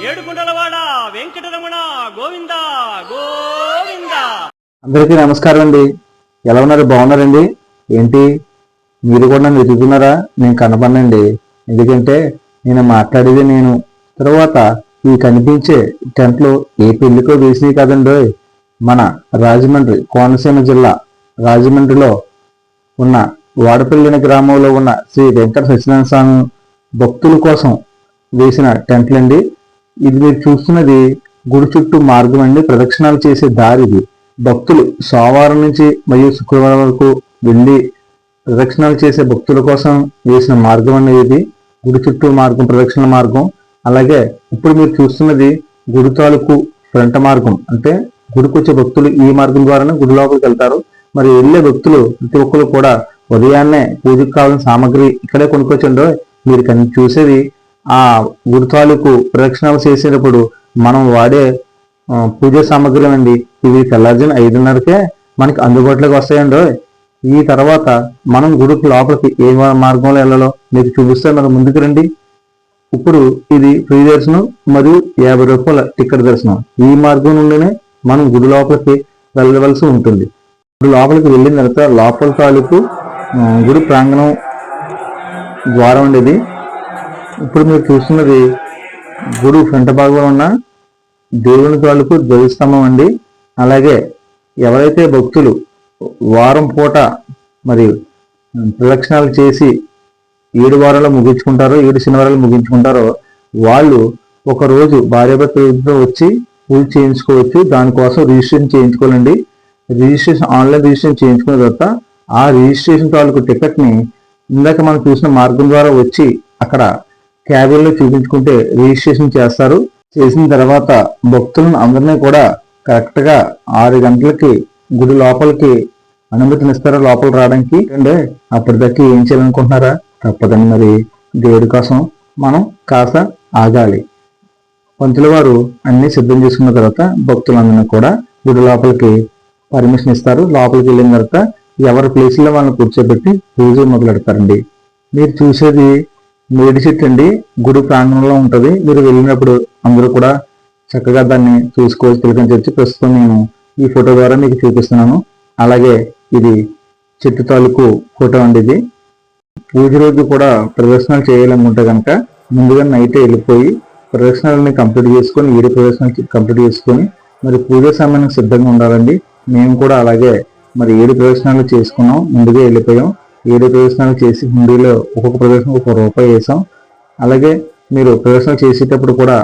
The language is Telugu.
ఏడుకొండలవాడ వెంకటరమణ గోవింద గోవింద. అందరికీ నమస్కారం అండి. ఎలా ఉన్నారు? బాగున్నారండి? ఏంటి మీరు కూడా నన్ను వెతుకుతున్నారా? నేను కనపడనండి. ఎందుకంటే నేను మాట్లాడేది నేను. తర్వాత ఈ కనిపించే టెంట్లు ఏ పెళ్లికో వేసినాయి కదండి. మన రాజమండ్రి కోనసీమ జిల్లా రాజమండ్రిలో ఉన్న వాడపల్లి అనే గ్రామంలో ఉన్న శ్రీ వెంకట సత్యనారాయణ స్వామి భక్తుల కోసం వేసిన టెంట్లండి. ఇది మీరు చూస్తున్నది గుడి చుట్టూ మార్గం అండి. ప్రదక్షిణాలు చేసే దారి ఇది. భక్తులు సోమవారం నుంచి మరియు శుక్రవారం వరకు వెళ్ళి ప్రదక్షిణాలు చేసే భక్తుల కోసం వేసిన మార్గం అనేది ఇది. గుడి చుట్టూ మార్గం, ప్రదక్షిణ మార్గం. అలాగే ఇప్పుడు మీరు చూస్తున్నది గుడి తాలూకు ఫ్రంట్ మార్గం. అంటే గుడికి వచ్చే భక్తులు ఈ మార్గం ద్వారానే గుడి లోపలికి వెళ్తారు. మరి వెళ్ళే భక్తులు ప్రతి ఒక్కరు కూడా ఉదయాన్నే పూజకు కావాల్సిన సామాగ్రి ఇక్కడే కొనుక్కొచ్చండి. మీరు చూసేది ఆ గుడి తాలూకు ప్రదక్షిణాలు చేసేటప్పుడు మనం వాడే పూజా సామాగ్రి అండి. ఇవి తెల్లారుజామున 5:30కే మనకి అందుబాటులోకి వస్తాయండి. ఈ తర్వాత మనం గుడికి లోపలికి ఏ మార్గంలో వెళ్ళాలో మీకు చూపిస్తే మనం ముందుకు రండి. ఇప్పుడు ఇది ఫ్రీ దర్శనం మరియు 50 రూపాయల టికెట్ దర్శనం. ఈ మార్గం నుండినే మనం గుడి లోపలికి వెళ్ళవలసి ఉంటుంది. గుడి లోపలికి వెళ్ళిన తర్వాత లోపల తాలూకు గుడి ప్రాంగణం ద్వారం ఉండేది. ఇప్పుడు మీరు చూస్తున్నది గుడి ఫ్రంట్ భాగంలో ఉన్న దేవుని తాలూకు ధ్వజస్తంభం అండి. అలాగే ఎవరైతే భక్తులు వారం పూట మరి ప్రదక్షిణాలు చేసి 7 వారాలు ముగించుకుంటారో, 7 శనివారాలు ముగించుకుంటారో వాళ్ళు ఒకరోజు భార్యాభర్తలతో వచ్చి పూజ చేయించుకోవచ్చు. దానికోసం రిజిస్ట్రేషన్ చేయించుకోవాలండి. ఆన్లైన్ రిజిస్ట్రేషన్ చేయించుకున్న తర్వాత ఆ రిజిస్ట్రేషన్ తాలూకు టికెట్ని ఇందాక మనం చూసిన మార్గం ద్వారా వచ్చి అక్కడ క్యాబిన్లో చూపించుకుంటే రిజిస్ట్రేషన్ చేస్తారు. చేసిన తర్వాత భక్తులను అందరినీ కూడా కరెక్ట్గా 6 గంటలకి గుడి లోపలికి అనుమతినిస్తారు లోపల రావడానికి. అంటే అప్పటిదాకా ఏం చేయాలనుకుంటున్నారా? తప్పదని మరి దేవుడి కోసం మనం కాస్త ఆగాలి. పంతుల వారు అన్ని సిద్ధం చేసుకున్న తర్వాత భక్తులందరినీ కూడా గుడి లోపలికి పర్మిషన్ ఇస్తారు. లోపలికి వెళ్ళిన తర్వాత ఎవరి ప్లేస్లో వాళ్ళని కూర్చోబెట్టి పూజ మొదలెడతారండి. మీరు చూసేది మేడి చెట్టు అండి. గుడి ప్రాంగణంలో ఉంటుంది. మీరు వెళ్ళినప్పుడు అందరూ కూడా చక్కగా దాన్ని చూసుకోవచ్చు, తిలకించవచ్చు. ప్రస్తుతం నేను ఈ ఫోటో ద్వారా మీకు చూపిస్తున్నాను. అలాగే ఇది చెట్టు తాలూకు ఫోటో అండి. ఇది పూజ రోజు కూడా ప్రదర్శనలు చేయాలనుకుంటే కనుక ముందుగా నైటే వెళ్ళిపోయి ప్రదర్శనలని కంప్లీట్ చేసుకొని 7 ప్రదర్శనలు కంప్లీట్ చేసుకొని మరి పూజ సమయానికి సిద్ధంగా ఉండాలండి. మేము కూడా అలాగే మరి 7 ప్రదర్శనలు చేసుకున్నాం. ముందుగా వెళ్ళిపోయాం. 7 ప్రదర్శనలు చేసి హుండీలో ఒక్కొక్క ప్రదర్శన ₹1 వేసాం. అలాగే మీరు ప్రదర్శన చేసేటప్పుడు కూడా